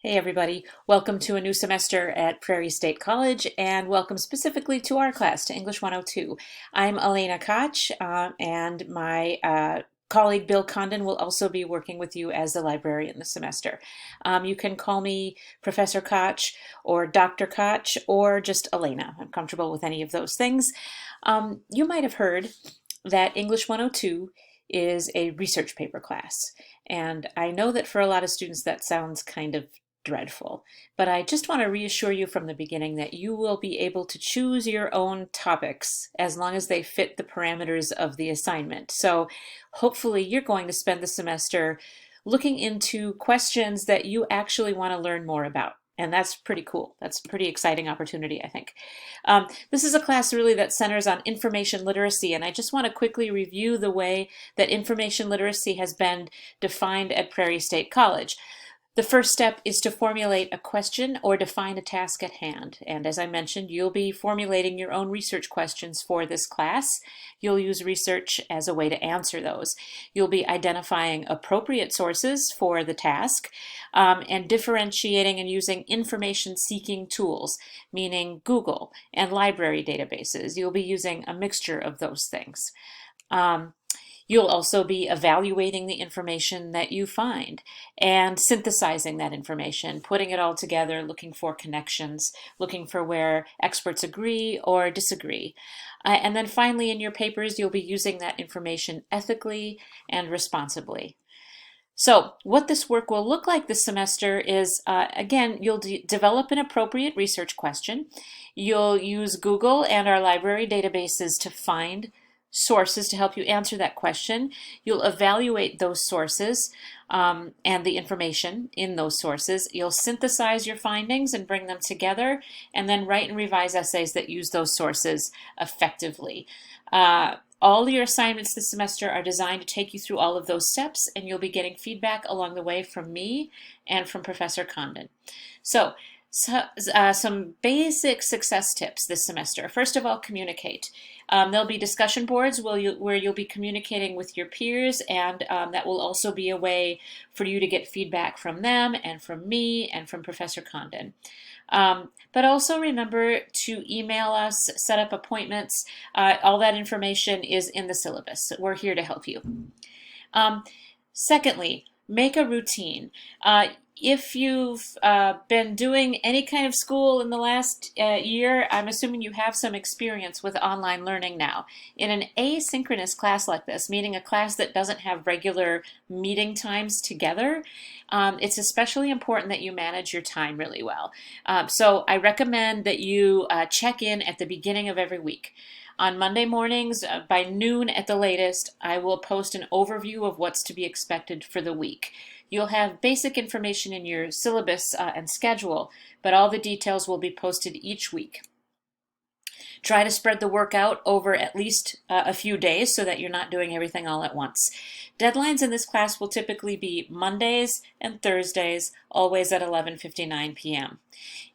Hey everybody, welcome to a new semester at Prairie State College and welcome specifically to our class, to English 102. I'm Elena Koch and my colleague Bill Condon will also be working with you as the librarian this semester. You can call me Professor Koch or Dr. Koch or just Elena. I'm comfortable with any of those things. You might have heard that English 102 is a research paper class. And I know that for a lot of students that sounds kind of dreadful. But I just want to reassure you from the beginning that you will be able to choose your own topics as long as they fit the parameters of the assignment. So hopefully you're going to spend the semester looking into questions that you actually want to learn more about. And that's pretty cool. That's a pretty exciting opportunity, I think. This is a class really that centers on information literacy, and I just want to quickly review the way that information literacy has been defined at Prairie State College. The first step is to formulate a question or define a task at hand. And as I mentioned, you'll be formulating your own research questions for this class. You'll use research as a way to answer those. You'll be identifying appropriate sources for the task and differentiating and using information-seeking tools, meaning Google and library databases. You'll be using a mixture of those things. You'll also be evaluating the information that you find and synthesizing that information, putting it all together, looking for connections, looking for where experts agree or disagree. And then finally in your papers, you'll be using that information ethically and responsibly. So what this work will look like this semester is, again, you'll develop an appropriate research question. You'll use Google and our library databases to find sources to help you answer that question. You'll evaluate those sources and the information in those sources. You'll synthesize your findings and bring them together, and then write and revise essays that use those sources effectively. All your assignments this semester are designed to take you through all of those steps, and you'll be getting feedback along the way from me and from Professor Condon. So some basic success tips this semester. First of all, communicate. There'll be discussion boards where you'll be communicating with your peers, and that will also be a way for you to get feedback from them and from me and from Professor Condon. But also remember to email us, set up appointments. All that information is in the syllabus. We're here to help you. Secondly, make a routine. If you've been doing any kind of school in the last year, I'm assuming you have some experience with online learning now. In an asynchronous class like this, meaning a class that doesn't have regular meeting times together, it's especially important that you manage your time really well. So I recommend that you check in at the beginning of every week. On Monday mornings, by noon at the latest, I will post an overview of what's to be expected for the week. You'll have basic information in your syllabus and schedule, but all the details will be posted each week. Try to spread the work out over at least a few days so that you're not doing everything all at once. Deadlines in this class will typically be Mondays and Thursdays, always at 11:59 p.m.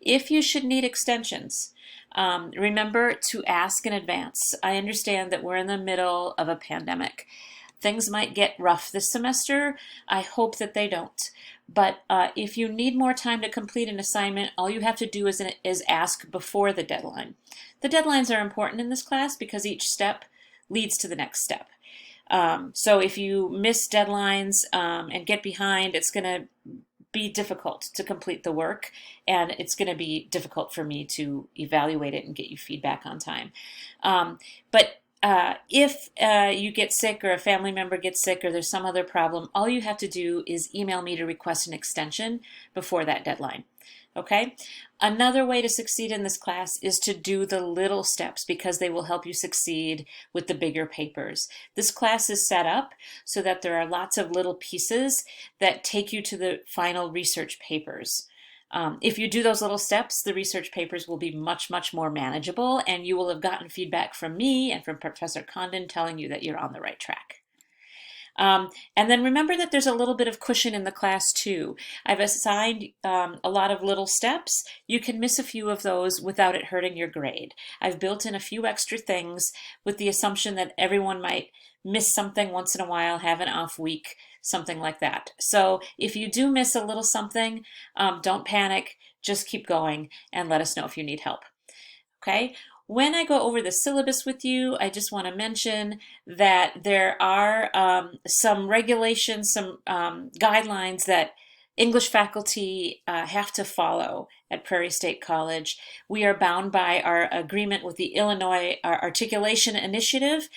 If you should need extensions, remember to ask in advance. I understand that we're in the middle of a pandemic. Things might get rough this semester. I hope that they don't. But if you need more time to complete an assignment, all you have to do is ask before the deadline. The deadlines are important in this class because each step leads to the next step. So if you miss deadlines and get behind, it's going to be difficult to complete the work, and it's going to be difficult for me to evaluate it and get you feedback on time. But if you get sick or a family member gets sick or there's some other problem, all you have to do is email me to request an extension before that deadline. Okay? Another way to succeed in this class is to do the little steps because they will help you succeed with the bigger papers. This class is set up so that there are lots of little pieces that take you to the final research papers. If you do those little steps, the research papers will be much, much more manageable, and you will have gotten feedback from me and from Professor Condon telling you that you're on the right track. And then remember that there's a little bit of cushion in the class too. I've assigned a lot of little steps. You can miss a few of those without it hurting your grade. I've built in a few extra things with the assumption that everyone might miss something once in a while, have an off week. something like that. So if you do miss a little something, don't panic, just keep going and let us know if you need help. Okay? When I go over the syllabus with you, I just want to mention that there are some regulations, some guidelines that English faculty have to follow at Prairie State College. We are bound by our agreement with the Illinois Articulation Initiative.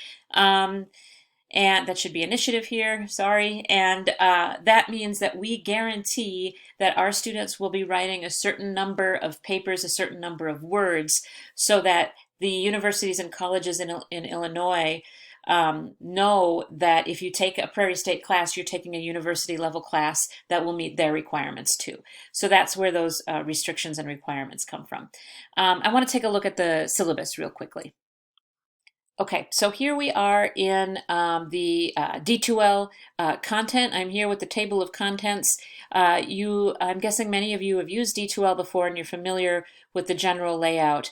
And that should be initiative here, sorry. And that means that we guarantee that our students will be writing a certain number of papers, a certain number of words, so that the universities and colleges in Illinois know that if you take a Prairie State class, you're taking a university level class that will meet their requirements too. So that's where those restrictions and requirements come from. I want to take a look at the syllabus real quickly. Okay, so here we are in the D2L content. I'm here with the table of contents. I'm guessing many of you have used D2L before and you're familiar with the general layout.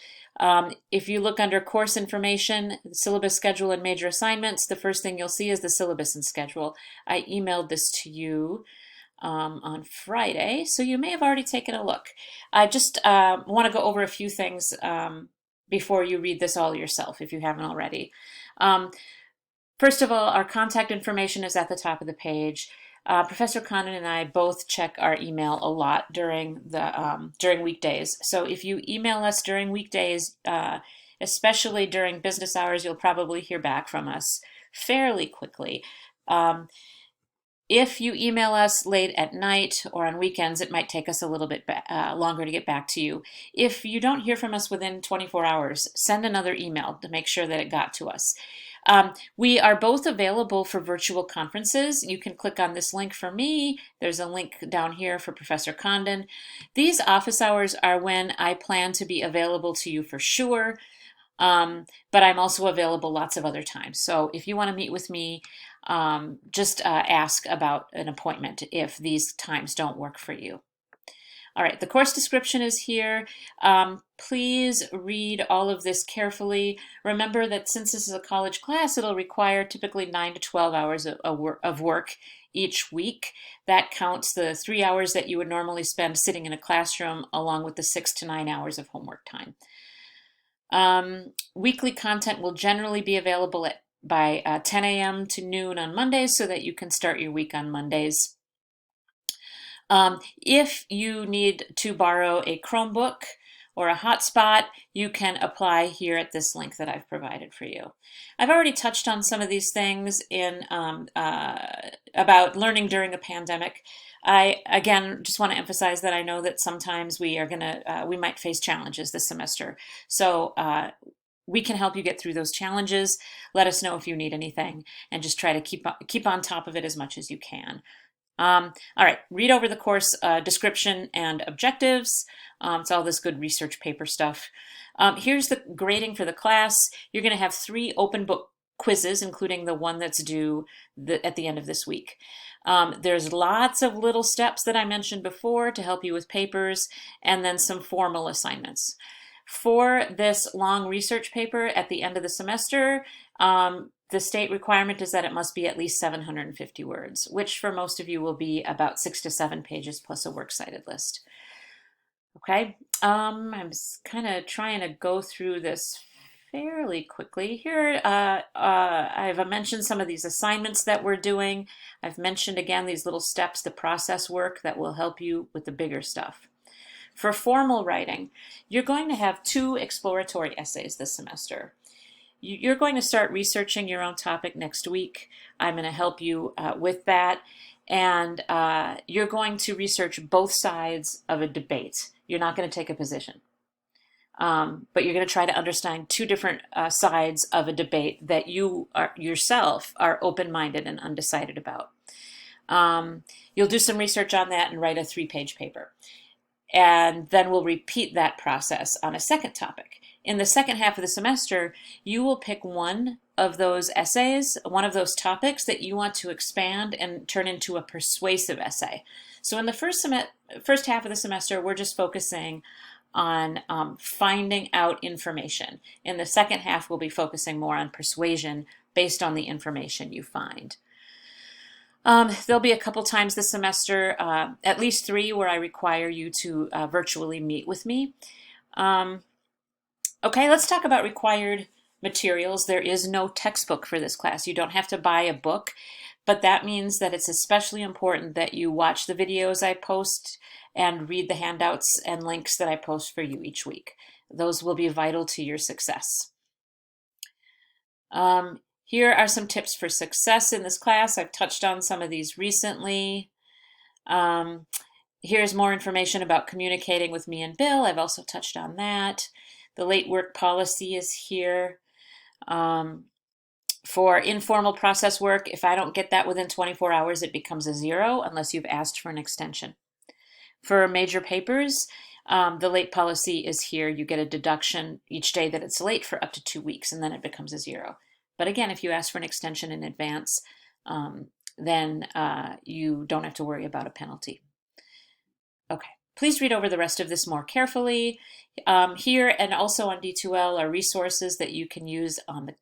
If you look under course information, syllabus schedule and major assignments, the first thing you'll see is the syllabus and schedule. I emailed this to you on Friday, so you may have already taken a look. I just want to go over a few things before you read this all yourself, if you haven't already. First of all, our contact information is at the top of the page. Professor Condon and I both check our email a lot during weekdays. So if you email us during weekdays, especially during business hours, you'll probably hear back from us fairly quickly. If you email us late at night or on weekends, it might take us a little bit longer to get back to you. If you don't hear from us within 24 hours, send another email to make sure that it got to us. We are both available for virtual conferences. You can click on this link for me. There's a link down here for Professor Condon. These office hours are when I plan to be available to you for sure, but I'm also available lots of other times. So if you want to meet with me, just ask about an appointment if these times don't work for you. All right, the course description is here. Please read all of this carefully. Remember that since this is a college class, it'll require typically 9 to 12 hours of work each week. That counts the 3 hours that you would normally spend sitting in a classroom, along with the 6 to 9 hours of homework time. Weekly content will generally be available by 10 a.m. to noon on Mondays so that you can start your week on Mondays. If you need to borrow a Chromebook or a hotspot, you can apply here at this link that I've provided for you. I've already touched on some of these things in about learning during a pandemic. I, again, just want to emphasize that I know that sometimes we might face challenges this semester. So we can help you get through those challenges. Let us know if you need anything and just try to keep on top of it as much as you can. All right, read over the course description and objectives. It's all this good research paper stuff. Here's the grading for the class. You're going to have 3 open book quizzes, including the one that's due at the end of this week. There's lots of little steps that I mentioned before to help you with papers, and then some formal assignments. For this long research paper at the end of the semester, the state requirement is that it must be at least 750 words, which for most of you will be about 6 to 7 pages plus a works cited list. Okay, I'm kind of trying to go through this fairly quickly. Here, I've mentioned some of these assignments that we're doing. I've mentioned again these little steps, the process work that will help you with the bigger stuff. For formal writing, you're going to have 2 exploratory essays this semester. You're going to start researching your own topic next week. I'm going to help you with that. And you're going to research both sides of a debate. You're not going to take a position. But you're going to try to understand 2 different sides of a debate that you yourself are open-minded and undecided about. You'll do some research on that and write a 3-page paper. And then we'll repeat that process on a second topic. In the second half of the semester, you will pick one of those essays, one of those topics that you want to expand and turn into a persuasive essay. So in the first half of the semester, we're just focusing on finding out information. In the second half, we'll be focusing more on persuasion based on the information you find. There'll be a couple times this semester, at least 3, where I require you to virtually meet with me. Okay, let's talk about required materials. There is no textbook for this class. You don't have to buy a book, but that means that it's especially important that you watch the videos I post and read the handouts and links that I post for you each week. Those will be vital to your success. Here are some tips for success in this class. I've touched on some of these recently. Here's more information about communicating with me and Bill. I've also touched on that. The late work policy is here. For informal process work, if I don't get that within 24 hours, it becomes a 0 unless you've asked for an extension. For major papers, the late policy is here. You get a deduction each day that it's late for up to 2 weeks, and then it becomes a 0. But again, if you ask for an extension in advance, then you don't have to worry about a penalty. Okay, please read over the rest of this more carefully. Here and also on D2L are resources that you can use on the,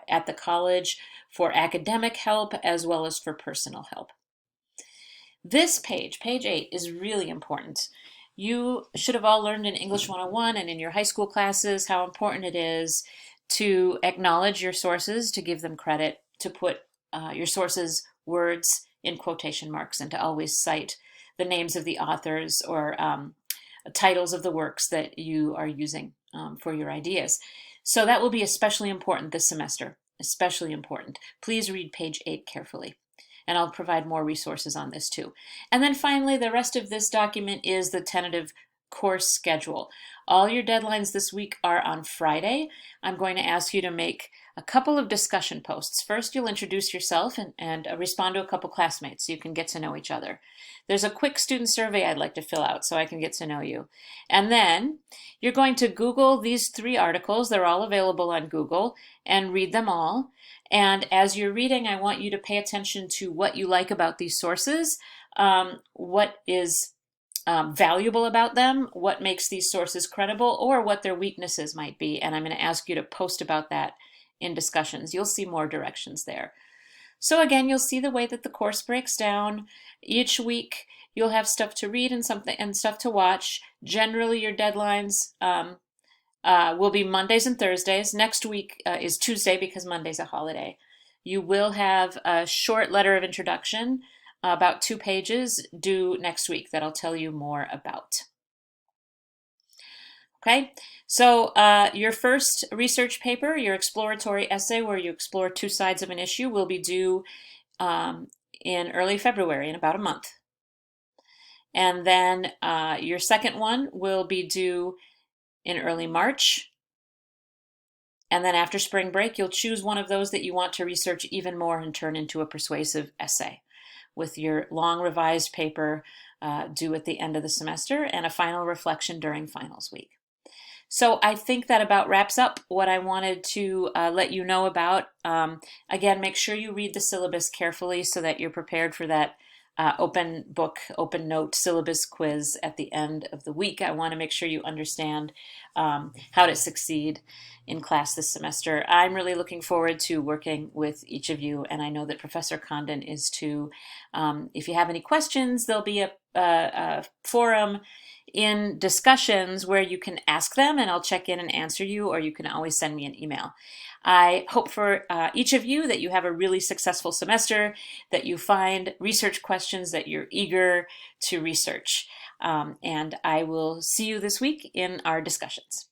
at the college for academic help as well as for personal help. This page, page 8, is really important. You should have all learned in English 101 and in your high school classes how important it is to acknowledge your sources, to give them credit, to put your sources' words in quotation marks, and to always cite the names of the authors or titles of the works that you are using for your ideas. So that will be especially important this semester, especially important. Please read page 8 carefully, and I'll provide more resources on this too. And then finally, the rest of this document is the tentative course schedule. All your deadlines this week are on Friday. I'm going to ask you to make a couple of discussion posts. First, you'll introduce yourself and respond to a couple classmates so you can get to know each other. There's a quick student survey I'd like to fill out so I can get to know you. And then you're going to Google these 3 articles. They're all available on Google, and read them all. And as you're reading, I want you to pay attention to what you like about these sources, what is valuable about them, what makes these sources credible, or what their weaknesses might be. And I'm going to ask you to post about that in discussions. You'll see more directions there. So again, you'll see the way that the course breaks down. Each week you'll have stuff to read and stuff to watch. Generally your deadlines will be Mondays and Thursdays. Next week is Tuesday because Monday's a holiday. You will have a short letter of introduction, about 2 pages, due next week that I'll tell you more about. Okay, so your first research paper, your exploratory essay where you explore 2 sides of an issue, will be due in early February, in about a month. And then your second one will be due in early March. And then after spring break, you'll choose one of those that you want to research even more and turn into a persuasive essay, with your long revised paper due at the end of the semester and a final reflection during finals week. So I think that about wraps up what I wanted to let you know about. Again, make sure you read the syllabus carefully so that you're prepared for that open book, open note syllabus quiz at the end of the week. I want to make sure you understand how to succeed in class this semester. I'm really looking forward to working with each of you, and I know that Professor Condon is too. If you have any questions, there'll be a forum in discussions where you can ask them and I'll check in and answer you, or you can always send me an email. I hope for each of you that you have a really successful semester, that you find research questions that you're eager to research. And I will see you this week in our discussions.